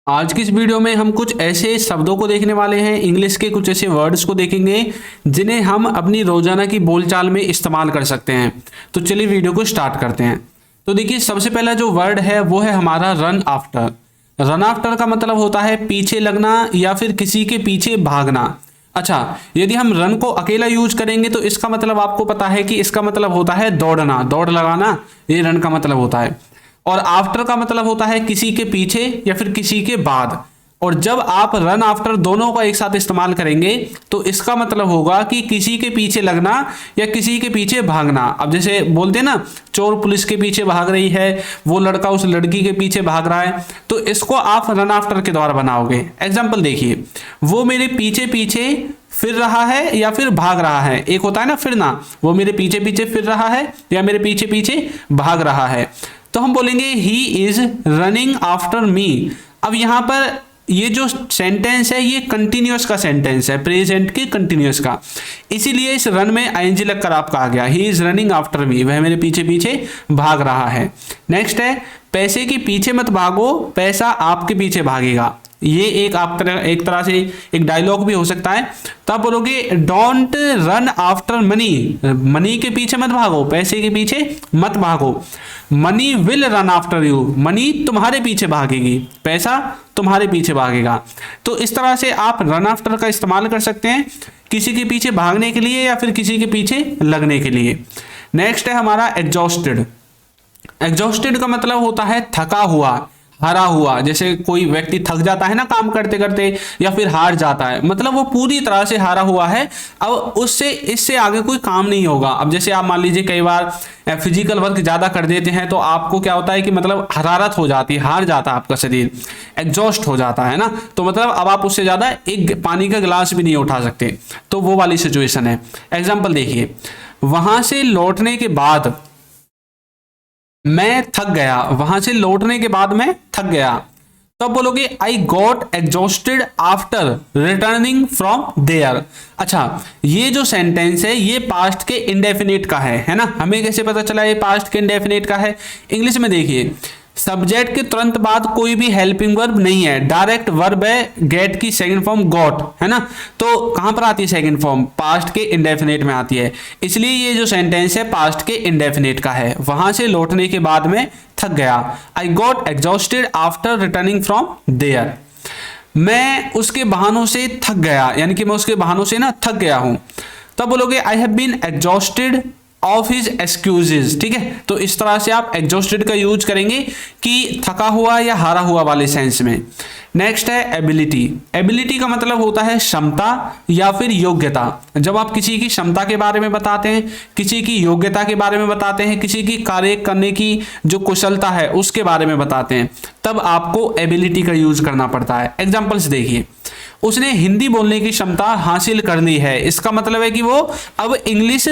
आज की इस वीडियो में हम कुछ ऐसे शब्दों को देखने वाले हैं, इंग्लिश के कुछ ऐसे वर्ड्स को देखेंगे जिन्हें हम अपनी रोजाना की बोलचाल में इस्तेमाल कर सकते हैं। तो चलिए वीडियो को स्टार्ट करते हैं। तो देखिए, सबसे पहला जो वर्ड है वो है हमारा रन आफ्टर। रन आफ्टर का मतलब होता है पीछे लगना या फिर किसी के पीछे भागना। अच्छा, यदि हम रन को अकेला यूज करेंगे तो इसका मतलब आपको पता है कि इसका मतलब होता है दौड़ना, दौड़ लगाना, ये रन का मतलब होता है। और आफ्टर का मतलब होता है किसी के पीछे या फिर किसी के बाद। और जब आप रन आफ्टर दोनों का एक साथ इस्तेमाल करेंगे तो इसका मतलब होगा कि किसी के पीछे लगना या किसी के पीछे भागना। अब जैसे बोलते हैं ना, चोर पुलिस के पीछे भाग रही है, वो लड़का उस लड़की के पीछे भाग रहा है, तो इसको आप रन आफ्टर के द्वारा बनाओगे। एग्जाम्पल देखिए, वो मेरे पीछे पीछे फिर रहा है या फिर भाग रहा है। एक होता है ना फिरना, वो मेरे पीछे पीछे फिर रहा है या मेरे पीछे पीछे भाग रहा है। तो हम बोलेंगे he is running after me. अब यहां पर ये जो सेंटेंस है ये कंटिन्यूअस का सेंटेंस है, प्रेजेंट के कंटिन्यूअस का, इसीलिए इस रन में आईएनजी लगकर आपका आ गया। He is running after me, वह मेरे पीछे पीछे भाग रहा है। नेक्स्ट है, पैसे के पीछे मत भागो, पैसा आपके पीछे भागेगा। ये एक तरह से एक डायलॉग भी हो सकता है। तब बोलोगे don't run after money, money के पीछे मत भागो, पैसे के पीछे मत भागो। Money will run after you, money तुम्हारे पीछे भागेगी, पैसा तुम्हारे पीछे भागेगा। तो इस तरह से आप रन आफ्टर का इस्तेमाल कर सकते हैं किसी के पीछे भागने के लिए या फिर किसी के पीछे लगने के लिए। नेक्स्ट है हमारा एग्जॉस्टेड। एग्जॉस्टेड का मतलब होता है थका हुआ, हारा हुआ। जैसे कोई व्यक्ति थक जाता है ना काम करते करते, या फिर हार जाता है, मतलब वो पूरी तरह से हारा हुआ है, अब उससे इससे आगे कोई काम नहीं होगा। अब जैसे आप मान लीजिए कई बार फिजिकल वर्क ज्यादा कर देते हैं तो आपको क्या होता है कि मतलब हरारत हो जाती है, हार जाता है आपका शरीर, एग्जॉस्ट हो जाता है ना, तो मतलब अब आप उससे ज्यादा एक पानी का गिलास भी नहीं उठा सकते, तो वो वाली सिचुएशन है। एग्जाम्पल देखिए, वहां से लौटने के बाद मैं थक गया, वहां से लौटने के बाद मैं थक गया। तब बोलोगे I got exhausted after returning from there. अच्छा, ये जो सेंटेंस है ये पास्ट के इंडेफिनिट का है ना। हमें कैसे पता चला ये पास्ट के इंडेफिनिट का है? इंग्लिश में देखिए, सब्जेक्ट के तुरंत बाद कोई भी हेल्पिंग वर्ब नहीं है, डायरेक्ट वर्ब है, गेट की सेकंड फॉर्म गॉट है ना। तो कहां पर आती है सेकंड फॉर्म? पास्ट के इंडेफिनिट में आती है, इसलिए ये जो सेंटेंस है पास्ट के इंडेफिनिट का है। वहां से लौटने के बाद में थक गया, I got exhausted after returning from there. मैं उसके बहानों से थक गया, यानी कि मैं उसके बहानों से ना थक गया हूं। तब बोलोगे I have been exhausted of his excuses. ठीक है, तो इस तरह से आप एग्जॉस्टेड का यूज करेंगे कि थका हुआ या हारा हुआ वाले सेंस में। नेक्स्ट है एबिलिटी। एबिलिटी का मतलब होता है क्षमता या फिर योग्यता। जब आप किसी की क्षमता के बारे में बताते हैं, किसी की योग्यता के बारे में बताते हैं, किसी की कार्य करने की जो कुशलता है उसके बारे में बताते हैं, तब आपको एबिलिटी का यूज करना पड़ता है। एग्जाम्पल्स देखिए, उसने हिंदी बोलने की क्षमता हासिल कर ली है। इसका मतलब है कि वो अब इंग्लिश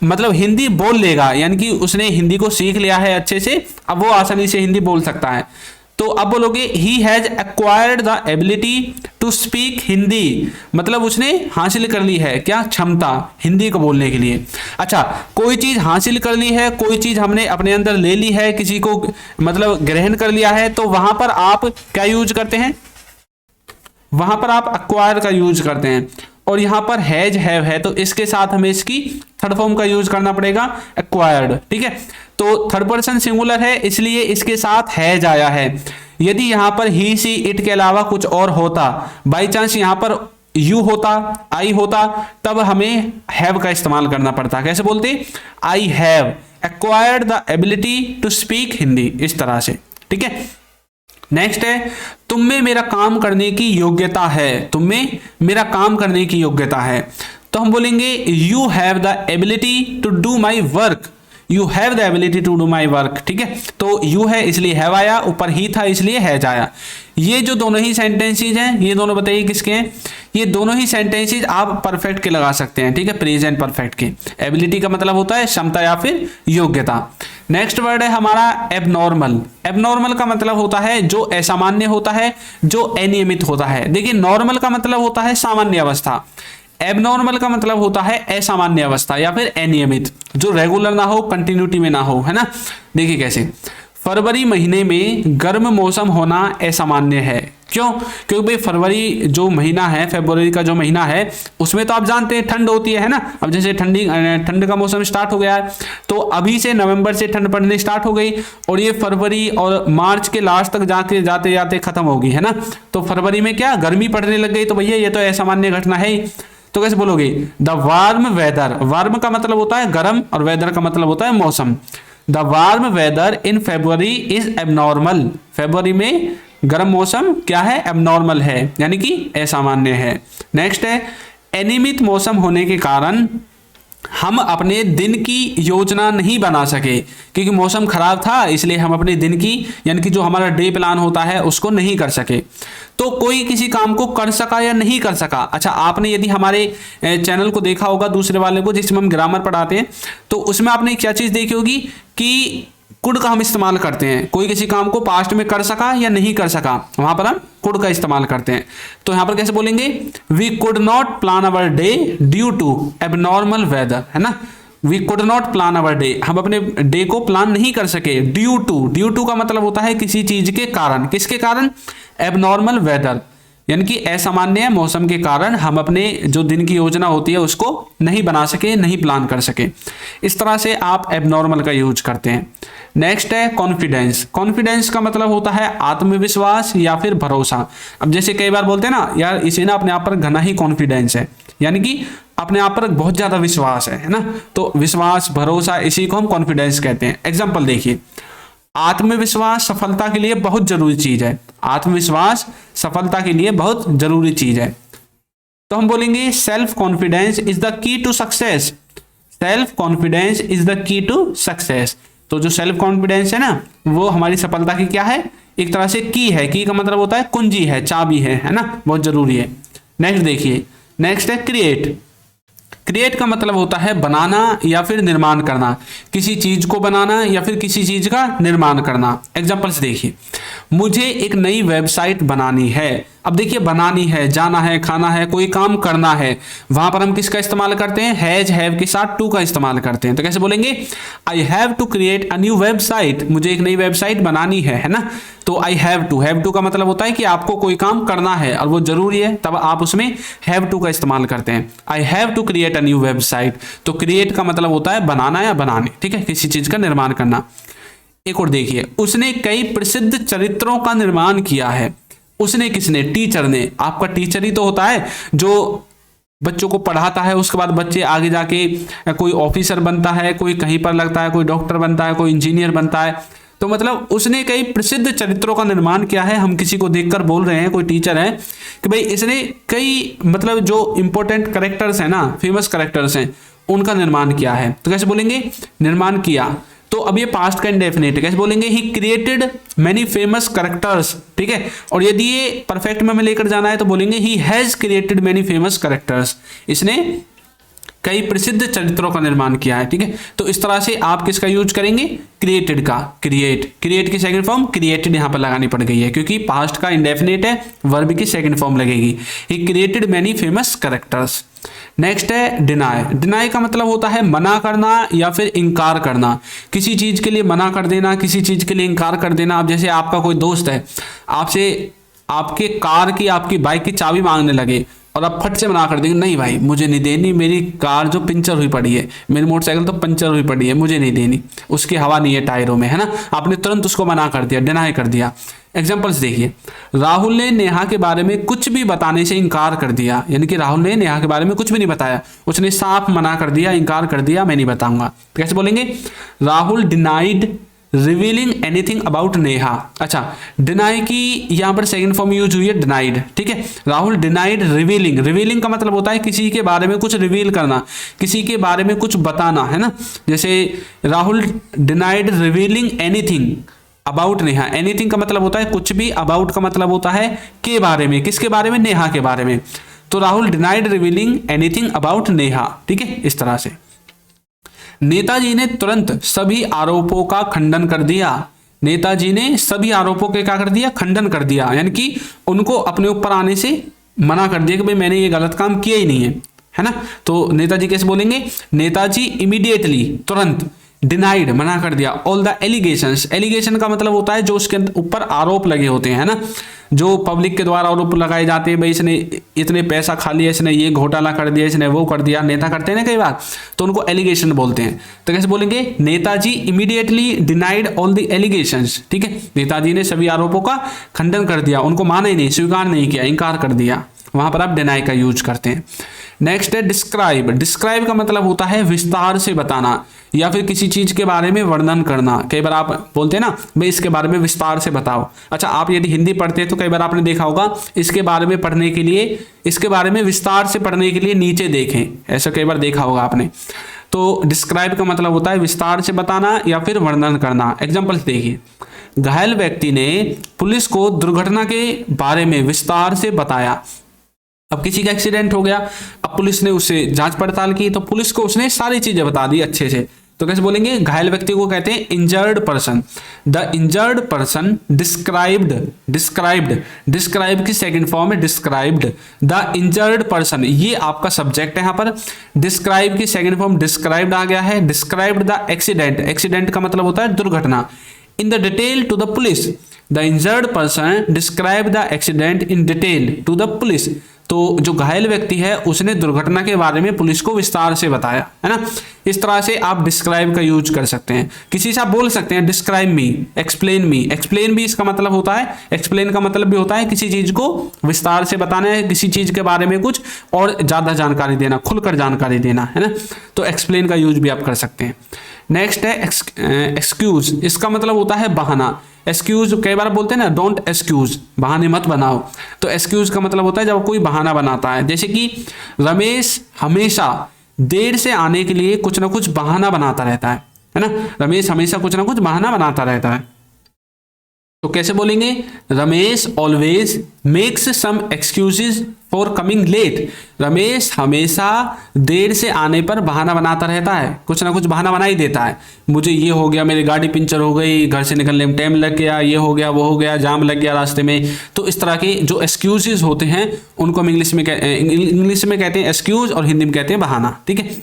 मतलब हिंदी बोल लेगा, यानी कि उसने हिंदी को सीख लिया है अच्छे से, अब वो आसानी से हिंदी बोल सकता है। तो अब बोलोगे he has acquired the ability to speak Hindi, मतलब उसने हासिल कर ली है क्या? क्षमता हिंदी को बोलने के लिए। अच्छा, कोई चीज हासिल कर ली है, कोई चीज हमने अपने अंदर ले ली है, किसी को मतलब ग्रहण कर लिया है, तो वहां पर आप क्या यूज करते हैं? वहां पर आप एक्वायर का यूज करते हैं। और यहां पर हैज हैव है, तो इसके साथ हमें इसकी थर्ड फॉर्म का यूज करना पड़ेगा, एक्वायर्ड। ठीक है, तो थर्ड पर्सन सिंगुलर है इसलिए इसके साथ हैज आया है। यदि यहां पर ही सी इट के अलावा कुछ और होता, बाई चांस यहां पर यू होता, आई होता, तब हमें हैव का इस्तेमाल करना पड़ता। कैसे बोलते? I have acquired the ability to speak Hindi, इस तरह से। ठीक है, नेक्स्ट है तुम में मेरा काम करने की योग्यता है। तुम में मेरा काम करने की योग्यता है, तो हम बोलेंगे you have the ability to do my work. You have the ability to do my work. ठीक है, तो यू है इसलिए हैव आया, ऊपर ही था इसलिए हैज आया। ये जो दोनों ही सेंटेंसेज हैं, ये दोनों बताइए किसके हैं? ये दोनों ही सेंटेंसेज आप परफेक्ट के लगा सकते हैं। ठीक है, प्रेजेंट परफेक्ट के। एबिलिटी का मतलब होता है क्षमता या फिर योग्यता। नेक्स्ट वर्ड है हमारा एबनॉर्मल। एबनॉर्मल का मतलब होता है जो असामान्य होता है, जो अनियमित होता है। देखिए, नॉर्मल का मतलब होता है सामान्य अवस्था, एबनॉर्मल का मतलब होता है असामान्य अवस्था या फिर अनियमित, जो रेगुलर ना हो, कंटिन्यूटी में ना हो, है ना। देखिए कैसे, फरवरी महीने में गर्म मौसम होना असामान्य है। क्यों? क्योंकि भाई फरवरी जो महीना है, फरवरी का जो महीना है, उसमें तो आप जानते हैं ठंड होती है ना। अब जैसे ठंड का मौसम स्टार्ट हो गया है, तो अभी से नवंबर से ठंड पड़ने स्टार्ट हो गई और ये फरवरी और मार्च के लास्ट तक जाते जाते जाते खत्म होगी, है ना। तो फरवरी में क्या गर्मी पड़ने लग गई, तो भैया ये तो असामान्य घटना है ही। तो कैसे बोलोगे? द वार्म वेदर, वार्म का मतलब होता है गर्म और वेदर का मतलब होता है मौसम। The warm weather in February is abnormal, फरवरी में गर्म मौसम क्या है? एबनॉर्मल है, यानी कि असामान्य है। नेक्स्ट है, अनियमित मौसम होने के कारण हम अपने दिन की योजना नहीं बना सके, क्योंकि मौसम खराब था इसलिए हम अपने दिन की यानी कि जो हमारा डे प्लान होता है उसको नहीं कर सके। तो कोई किसी काम को कर सका या नहीं कर सका। अच्छा, आपने यदि हमारे चैनल को देखा होगा दूसरे वाले को जिसमें हम ग्रामर पढ़ाते हैं, तो उसमें आपने क्या चीज देखी होगी कि कुड का हम इस्तेमाल करते हैं। कोई किसी काम को पास्ट में कर सका या नहीं कर सका, वहां पर हम कुड का इस्तेमाल करते हैं। तो यहां पर कैसे बोलेंगे? We could not plan our day due to abnormal weather, है ना। We could not plan our day, हम अपने डे को प्लान नहीं कर सके। ड्यू टू का मतलब होता है किसी चीज के कारण। किसके कारण? एबनॉर्मल वेदर, यानी कि असामान्य मौसम के कारण हम अपने जो दिन की योजना होती है उसको नहीं बना सके, नहीं प्लान कर सके। इस तरह से आप एबनॉर्मल का यूज करते हैं। नेक्स्ट है कॉन्फिडेंस। कॉन्फिडेंस का मतलब होता है आत्मविश्वास या फिर भरोसा। अब जैसे कई बार बोलते हैं ना, यार इसे ना अपने आप पर घना ही कॉन्फिडेंस है, यानी कि अपने आप पर बहुत ज्यादा विश्वास है ना। तो विश्वास, भरोसा, इसी को हम कॉन्फिडेंस कहते हैं। एग्जाम्पल देखिए, आत्मविश्वास सफलता के लिए बहुत जरूरी चीज है। आत्मविश्वास सफलता के लिए बहुत जरूरी चीज है। तो हम बोलेंगे self confidence is the key to success. Self confidence is the key to success. तो जो सेल्फ कॉन्फिडेंस है ना, वो हमारी सफलता की क्या है? एक तरह से की है। की का मतलब होता है कुंजी है, चाबी है ना, बहुत जरूरी है। नेक्स्ट देखिए, नेक्स्ट है क्रिएट। क्रिएट का मतलब होता है बनाना या फिर निर्माण करना, किसी चीज को बनाना या फिर किसी चीज का निर्माण करना। एग्जांपल्स देखिए, मुझे एक नई वेबसाइट बनानी है। अब देखिए, बनानी है, जाना है, खाना है, कोई काम करना है, वहां पर हम किसका इस्तेमाल करते हैं? हैज, हैव के साथ टू का इस्तेमाल करते हैं। तो कैसे बोलेंगे? I have to create a new website, मुझे एक नई वेबसाइट बनानी है ना। तो आई हैव टू का मतलब होता है कि आपको कोई काम करना है और वो जरूरी है, तब आप उसमें हैव टू का इस्तेमाल करते हैं। I have to create a new website. तो क्रिएट का मतलब होता है बनाना या बनाने, ठीक है, किसी चीज का निर्माण करना। एक और देखिए, उसने कई प्रसिद्ध चरित्रों का निर्माण किया है। उसने किसने? टीचर ने। आपका टीचर ही तो होता है जो बच्चों को पढ़ाता है, उसके बाद बच्चे आगे जाके कोई ऑफिसर बनता है, कोई कहीं पर लगता है, कोई डॉक्टर बनता है, कोई इंजीनियर बनता है। तो मतलब उसने कई प्रसिद्ध चरित्रों का निर्माण किया है। हम किसी को देखकर बोल रहे हैं, कोई टीचर है, कि भाई इसने कई मतलब जो इंपॉर्टेंट कैरेक्टर्स हैं ना, फेमस कैरेक्टर्स हैं, उनका निर्माण किया है। तो कैसे बोलेंगे? निर्माण किया। तो अब ये पास्ट का इंडेफिनिट है, कैसे बोलेंगे? He created many famous characters, ठीक है। और यदि ये परफेक्ट में लेकर जाना है तो बोलेंगे he has created many famous characters, इसने कई प्रसिद्ध चरित्रों का निर्माण किया है, ठीक है। तो इस तरह से आप किसका यूज करेंगे? क्रिएटेड का। क्रिएट की सेकंड फॉर्म क्रिएटेड यहां पर लगानी पड़ गई है, क्योंकि पास्ट का इंडेफिनिट है, वर्ब की सेकंड फॉर्म लगेगी। He created many famous characters. Next है डिनाई। डिनाई का मतलब होता है मना करना या फिर इनकार करना, किसी चीज के लिए मना कर देना, किसी चीज के लिए इनकार कर देना। अब जैसे आपका कोई दोस्त है, आपसे आपके कार की, आपकी बाइक की चाबी मांगने लगे और आप फट से मना कर देंगे, नहीं भाई मुझे नहीं देनी, मेरी कार जो पंचर हुई पड़ी है, मेरी मोटरसाइकिल तो पंचर हुई पड़ी है, मुझे नहीं देनी, उसकी हवा नहीं है टायरों में, है ना। आपने तुरंत उसको मना कर दिया, डिनाई कर दिया। एग्जाम्पल्स देखिए, राहुल ने नेहा के बारे में कुछ भी बताने से इनकार कर दिया, यानी कि राहुल ने नेहा के बारे में कुछ भी नहीं बताया, उसने साफ मना कर दिया, इनकार कर दिया, मैं नहीं बताऊंगा। कैसे बोलेंगे? Rahul denied revealing anything about Neha. अच्छा, डिनाई की यहां पर सेकंड फॉर्म यूज हुई है डिनाइड, ठीक है। Rahul denied revealing. रिवीलिंग का मतलब होता है किसी के बारे में कुछ रिवील करना, किसी के बारे में कुछ बताना, है ना। जैसे Rahul denied revealing anything about Neha. Anything का मतलब होता है कुछ भी, अबाउट का मतलब होता है के बारे में, किसके बारे में? नेहा के बारे में। तो Rahul denied revealing anything about Neha, ठीक है, इस तरह से। नेताजी ने तुरंत सभी आरोपों का खंडन कर दिया। नेताजी ने सभी आरोपों के क्या कर दिया? खंडन कर दिया, यानी कि उनको अपने ऊपर आने से मना कर दिया कि भाई मैंने ये गलत काम किया ही नहीं है, है ना। तो नेताजी कैसे बोलेंगे? नेताजी इमीडिएटली, तुरंत, डिनाइड मना कर दिया, ऑल द एलिगेशंस, एलिगेशन का मतलब होता है जो उसके ऊपर आरोप लगे होते हैं ना, जो पब्लिक के द्वारा आरोप लगाए जाते हैं, भाई इसने इतने पैसा खा लिया, इसने ये घोटाला कर दिया, इसने वो कर दिया, नेता करते हैं ना कई बार, तो उनको एलिगेशन बोलते हैं। तो कैसे बोलेंगे, Netaji immediately denied all the allegations, ठीक है, नेताजी ने सभी आरोपों का खंडन कर दिया, उनको माना ही नहीं, स्वीकार नहीं किया, इनकार कर दिया, वहां पर आप डिनाई का यूज करते हैं। नेक्स्ट है डिस्क्राइब, डिस्क्राइब का मतलब होता है विस्तार से बताना या फिर किसी चीज के बारे में वर्णन करना। कई बार आप बोलते हैं ना भाई इसके बारे में विस्तार से बताओ। अच्छा, आप यदि हिंदी पढ़ते हैं तो कई बार आपने देखा होगा इसके बारे में पढ़ने के लिए, इसके बारे में विस्तार से पढ़ने के लिए नीचे देखें, ऐसा कई बार देखा होगा आपने। तो डिस्क्राइब का मतलब होता है विस्तार से बताना या फिर वर्णन करना। एग्जाम्पल्स देखिए, घायल व्यक्ति ने पुलिस को दुर्घटना के बारे में विस्तार से बताया। अब किसी का एक्सीडेंट हो गया, अब पुलिस ने उससे जांच पड़ताल की, तो पुलिस को उसने सारी चीजें बता दी अच्छे से। तो कैसे बोलेंगे, घायल व्यक्ति को कहते हैं injured person. The injured person described, described, describe की सेकंड फॉर्म है डिस्क्राइब्ड। द इंजर्ड पर्सन, ये आपका सब्जेक्ट है यहाँ पर। डिस्क्राइब की सेकंड फॉर्म डिस्क्राइब्ड आ गया है। डिस्क्राइब्ड द एक्सीडेंट, एक्सीडेंट का मतलब होता है दुर्घटना। In the detail to the police, the injured person describe the accident in detail to the police. तो जो घायल व्यक्ति है उसने दुर्घटना के बारे में पुलिस को विस्तार से बताया, है ना। इस तरह से आप डिस्क्राइब का यूज कर सकते हैं। किसी से आप बोल सकते हैं describe me, explain me, explain भी इसका मतलब होता है, एक्सप्लेन का मतलब भी होता है किसी चीज को विस्तार से बताना है, किसी चीज के बारे में कुछ और ज्यादा जानकारी देना, खुलकर जानकारी देना, है ना। तो एक्सप्लेन का यूज भी आप कर सकते हैं। नेक्स्ट है एक्सक्यूज, इसका मतलब होता है बहाना। एक्सक्यूज कई बार बोलते हैं ना, डोंट एक्सक्यूज, बहाने मत बनाओ। तो एक्सक्यूज का मतलब होता है जब कोई बहाना बनाता है, जैसे कि रमेश हमेशा देर से आने के लिए कुछ ना कुछ बहाना बनाता रहता है ना। रमेश हमेशा कुछ ना कुछ बहाना बनाता रहता है। तो कैसे बोलेंगे, Ramesh always makes some excuses for coming late. Ramesh हमेशा देर से आने पर बहाना बनाता रहता है, कुछ ना कुछ बहाना बना ही देता है। मुझे ये हो गया, मेरी गाड़ी पंचर हो गई, घर से निकलने में टाइम लग गया, ये हो गया, वो हो गया, जाम लग गया रास्ते में। तो इस तरह के जो एक्सक्यूजेज होते हैं उनको हम इंग्लिश में कहते हैं एक्सक्यूज और हिंदी में कहते हैं बहाना, ठीक है।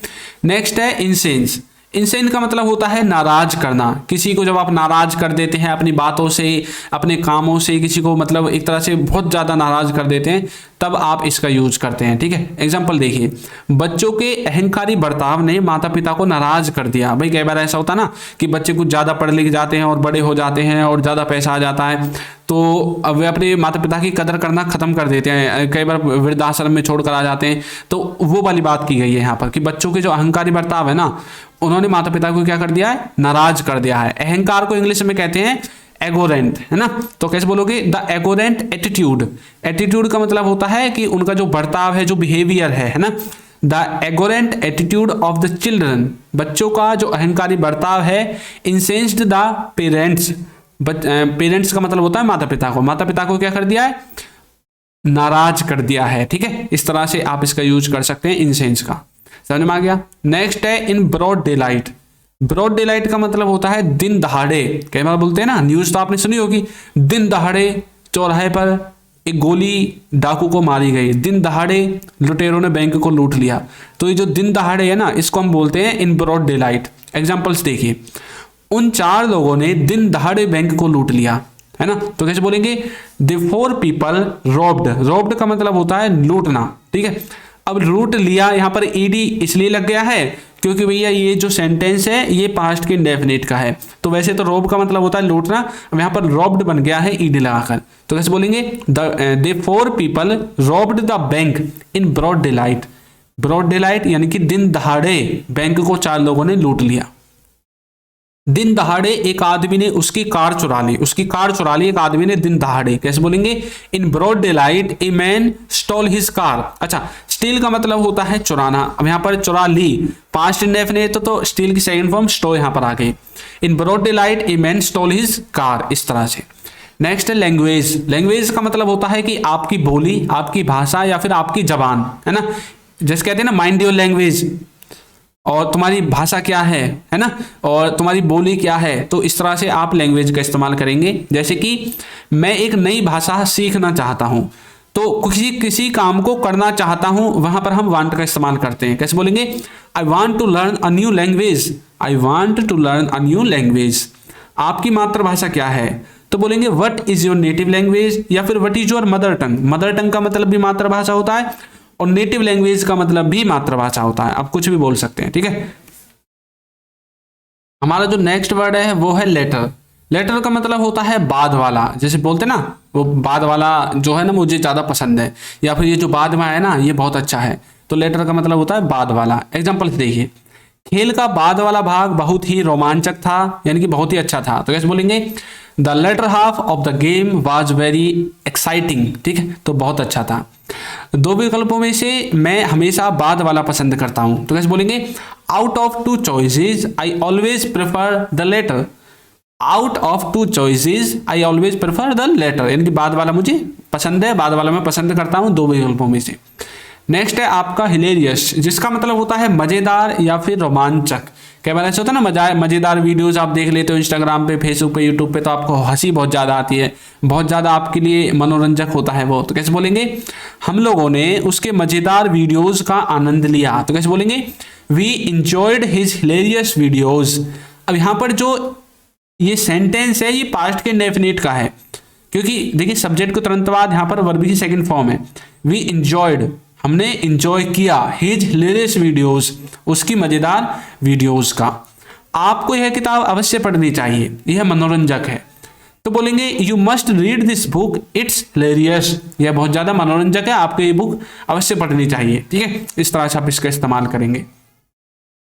नेक्स्ट है इंसेंस। इंसेंस का मतलब होता है नाराज करना। किसी को जब आप नाराज कर देते हैं अपनी बातों से, अपने कामों से, किसी को मतलब एक तरह से बहुत ज्यादा नाराज कर देते हैं, तब आप इसका यूज करते हैं, ठीक है। एग्जाम्पल देखिए, बच्चों के अहंकारी बर्ताव ने माता पिता को नाराज कर दिया। भाई कई बार ऐसा होता ना कि बच्चे कुछ ज्यादा पढ़ लिख जाते हैं और बड़े हो जाते हैं और ज्यादा पैसा आ जाता है, तो अब वे अपने माता पिता की कदर करना खत्म कर देते हैं, कई बार वृद्धाश्रम में छोड़कर आ जाते हैं। तो वो वाली बात की गई है यहाँ पर कि बच्चों के जो अहंकारी बर्ताव है ना, उन्होंने माता पिता को क्या कर दिया है, नाराज कर दिया है। अहंकार को इंग्लिश में कहते हैं एगोरेंट, है ना। तो कैसे बोलोगे, द एगोरेंट एटीट्यूड। एटीट्यूड का मतलब होता है कि उनका जो बर्ताव है, जो बिहेवियर है ना। The arrogant attitude of the children, बच्चों का जो अहंकारी बर्ताव है। इंसेंस्ड द पेरेंट्स, पेरेंट्स का मतलब होता है माता पिता को, माता पिता को क्या कर दिया है, नाराज कर दिया है, ठीक है। इस तरह से आप इसका यूज कर सकते हैं इंसेंस का, समझ में आ गया। नेक्स्ट है in broad daylight. Broad daylight का मतलब होता है दिन दहाड़े। कई बार बोलते हैं ना, न्यूज तो आपने सुनी होगी, दिन दहाड़े चौराहे पर एक गोली डाकू को मारी गई, दिन दहाड़े लुटेरों ने बैंक को लूट लिया। तो ये जो दिन दहाड़े है ना, इसको हम बोलते हैं in broad daylight. Examples देखिए, उन 4 लोगों ने दिन दहाड़े बैंक को लूट लिया, है ना। तो कैसे बोलेंगे, द 4 पीपल रॉब्ड। रॉब्ड का मतलब होता है लूटना, ठीक है। अब लूट लिया, यहाँ पर ईडी इसलिए लग गया है क्योंकि भैया ये जो सेंटेंस है ये पास्ट के इंडेफिनिट का है। तो वैसे तो रॉब का मतलब होता है लूटना, अब यहाँ पर रॉब्ड बन गया है ईडी लगाकर। तो कैसे बोलेंगे, they 4 people robbed the bank in broad daylight. Broad daylight यानी कि दिन दहाड़े बैंक को 4 लोगों ने लूट लिया। दिन दहाड़े एक आदमी ने उसकी कार चुरा ली, उसकी कार चुरा ली एक आदमी ने दिन दहाड़े। कैसे बोलेंगे, in broad daylight a man stole his car. अच्छा, स्टील का मतलब होता है चुराना। अब यहाँ पर चुरा ली, पास्ट इंडेफिनिट तो स्टील की सेकंड फॉर्म स्टो यहाँ पर आ गई। In broad daylight a man stole his car, इस तरह से। नेक्स्ट है लैंग्वेज। लैंग्वेज का मतलब होता है कि आपकी बोली, आपकी भाषा या फिर आपकी जबान, है ना। जैसे कहते हैं ना, माइंड योर लैंग्वेज, और तुम्हारी भाषा क्या है ना, और तुम्हारी बोली क्या है। तो इस तरह से आप लैंग्वेज का इस्तेमाल करेंगे। जैसे कि मैं एक नई भाषा सीखना चाहता हूं, तो किसी काम को करना चाहता हूं, वहां पर हम वांट का इस्तेमाल करते हैं। कैसे बोलेंगे? I want to learn a new language, I want to learn a new language. आपकी मातृभाषा क्या है? तो बोलेंगे what is your native language, या फिर what is your mother tongue. Mother tongue का मतलब भी मातृभाषा होता है और नेटिव लैंग्वेज का मतलब भी मातृभाषा होता है, आप कुछ भी बोल सकते हैं, ठीक है। हमारा जो नेक्स्ट वर्ड है वो है लेटर। लेटर का मतलब होता है बाद वाला, जैसे बोलते ना वो बाद वाला जो है ना मुझे ज़्यादा पसंद है, या फिर ये जो बाद में आया ना ये बहुत अच्छा है, तो लेटर का मतलब होता है बाद वाला। एग्जाम्पल देखिए, खेल का बाद वाला भाग बहुत ही रोमांचक था, यानी कि बहुत ही अच्छा था। तो कैसे बोलेंगे? The latter half of the game was very exciting, ठीक है, तो बहुत अच्छा था। दो विकल्पों में से मैं हमेशा बाद वाला पसंद करता हूं, तो कैसे बोलेंगे? Out of two choices I always prefer the latter, out of two choices I always prefer the latter, यानी कि बाद वाला मुझे पसंद है, बाद वाला मैं पसंद करता हूं दो विकल्पों में से। नेक्स्ट है आपका हिलेरियस, जिसका मतलब होता है मजेदार या फिर रोमांचक। कई बार ऐसा होता है ना, मजेदार वीडियोस आप देख लेते हो इंस्टाग्राम पे, फेसबुक पे, यूट्यूब पे, तो आपको हंसी बहुत ज़्यादा आती है, बहुत ज़्यादा आपके लिए मनोरंजक होता है वो, तो कैसे बोलेंगे? हम लोगों ने उसके मजेदार वीडियोस का आनंद लिया, तो कैसे बोलेंगे? We enjoyed his hilarious videos. अब यहाँ पर जो ये सेंटेंस है ये पास्ट के इंडेफिनिट का है, क्योंकि देखिए सब्जेक्ट को तुरंत बाद यहाँ पर वर्ब की सेकंड फॉर्म है। वी इंजॉयड, हमने इंजॉय किया, हिज हिलेरियस वीडियोस, उसकी मजेदार वीडियोस का। आपको यह किताब अवश्य पढ़नी चाहिए, यह मनोरंजक है, तो बोलेंगे you must read this book, it's hilarious, यह बहुत ज्यादा मनोरंजक है, आपको ये बुक अवश्य पढ़नी चाहिए, ठीक है। इस तरह से आप इसका इस्तेमाल करेंगे।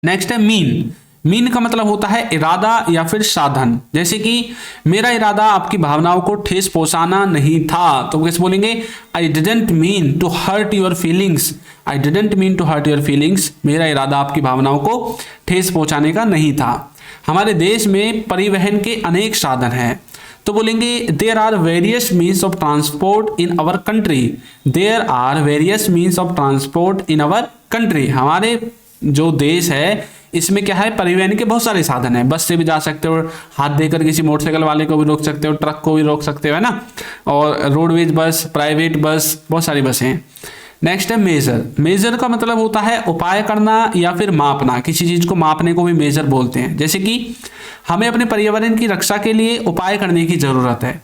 नेक्स्ट है मीन। मीन का मतलब होता है इरादा या फिर साधन, जैसे कि मेरा इरादा आपकी भावनाओं को ठेस पहुंचाना नहीं था, तो कैसे बोलेंगे? I didn't mean to hurt your feelings, I didn't mean to hurt your feelings, मेरा इरादा आपकी भावनाओं को ठेस पहुंचाने का नहीं था। हमारे देश में परिवहन के अनेक साधन हैं, तो बोलेंगे there are various means of transport in our country, there are various means of transport in our country. हमारे जो देश है इसमें क्या है, परिवहन के बहुत सारे साधन हैं, बस से भी जा सकते हो, हाथ देकर किसी मोटरसाइकिल वाले को भी रोक सकते हो, ट्रक को भी रोक सकते हो, है ना, और रोडवेज बस, प्राइवेट बस, बहुत सारी बसें हैं। नेक्स्ट है मेजर। मेजर का मतलब होता है उपाय करना या फिर मापना, किसी चीज को मापने को भी मेजर बोलते हैं, जैसे कि हमें अपने पर्यावरण की रक्षा के लिए उपाय करने की जरूरत है,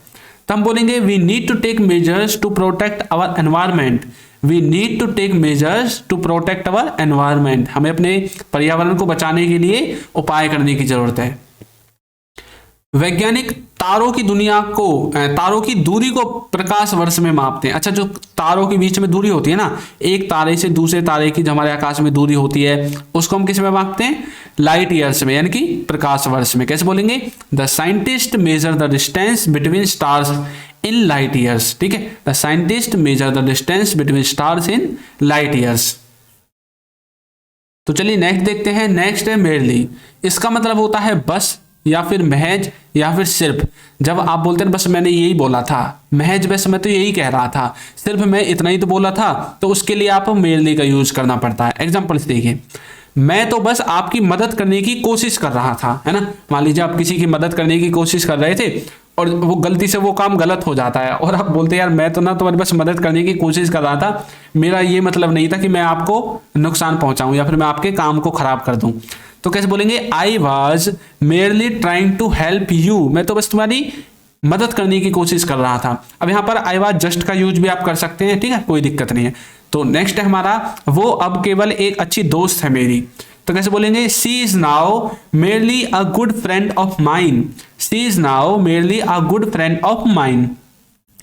तो हम बोलेंगे we need to take measures to protect our environment, we need to take measures to protect our environment, हमें अपने पर्यावरण को बचाने के लिए उपाय करने की जरूरत है। वैज्ञानिक तारों की दुनिया को, तारों की दूरी को प्रकाश वर्ष में मापते हैं। अच्छा, जो तारों के बीच में दूरी होती है ना, एक तारे से दूसरे तारे की जो हमारे आकाश में दूरी होती है उसको हम किस में मापते हैं? लाइट ईयर्स में, यानी कि प्रकाश वर्ष में। कैसे बोलेंगे? The scientist measure the distance between stars in light years, ठीक है, the scientist measure the distance between stars in light years. तो चलिए नेक्स्ट देखते हैं। नेक्स्ट है मेरली। इसका मतलब होता है बस या फिर महज या फिर सिर्फ। जब आप बोलते हैं बस मैंने यही बोला था, महज बस मैं तो यही कह रहा था, सिर्फ मैं इतना ही तो बोला था, तो उसके लिए आप मेरली का यूज करना पड़ता है। एग्जांपल्स देखिए, मैं तो बस आपकी मदद करने की कोशिश कर रहा था, है ना। मान लीजिए आप किसी की मदद करने की कोशिश कर रहे थे और वो गलती से वो काम गलत हो जाता है और आप बोलते हैं यार मैं तो ना तुम्हारी बस मदद करने की कोशिश कर रहा था, मेरा ये मतलब नहीं था कि मैं आपको नुकसान पहुंचाऊं या फिर मैं आपके काम को खराब कर दूं। तो कैसे बोलेंगे? I was merely trying to help you, मैं तो बस तुम्हारी मदद करने की कोशिश कर रहा था। अब यहाँ पर आई वॉज जस्ट का यूज भी आप कर सकते हैं, ठीक है, कोई दिक्कत नहीं है। तो नेक्स्ट है हमारा वो अब केवल एक अच्छी दोस्त है मेरी। तो कैसे बोलेंगे? She is now merely a good friend of mine, she is now merely a good friend of mine,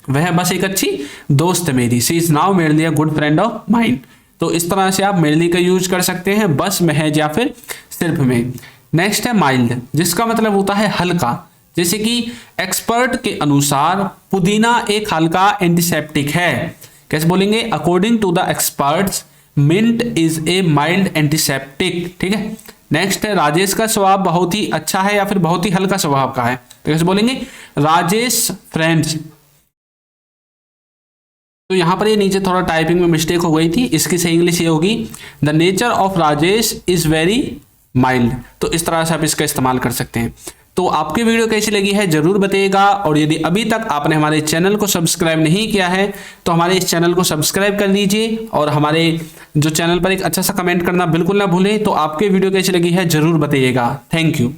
वह बस एक अच्छी दोस्त है मेरी। She is now merely a good friend of mine. तो इस तरह से आप मेयरली का यूज कर सकते हैं बस, महज या फिर सिर्फ में। नेक्स्ट है माइल्ड, जिसका मतलब होता है हल्का, जैसे कि एक्सपर्ट के अनुसार पुदीना एक हल्का एंटीसेप्टिक है। कैसे बोलेंगे? According to the experts mint is a mild antiseptic, ठीक है। नेक्स्ट है राजेश का स्वभाव बहुत ही अच्छा है या फिर बहुत ही हल्का स्वभाव का है। तो कैसे बोलेंगे? राजेश फ्रेंड्स। तो यहां पर ये नीचे थोड़ा टाइपिंग में मिस्टेक हो गई थी, इसकी सही इंग्लिश ये होगी the nature of Rajesh is very mild. तो इस तरह से आप इसका इस्तेमाल कर सकते हैं। तो आपकी वीडियो कैसी लगी है जरूर बताइएगा। और यदि अभी तक आपने हमारे चैनल को सब्सक्राइब नहीं किया है तो हमारे इस चैनल को सब्सक्राइब कर लीजिए और हमारे जो चैनल पर एक अच्छा सा कमेंट करना बिल्कुल ना भूलें। तो आपकी वीडियो कैसी लगी है जरूर बताइएगा। Thank you.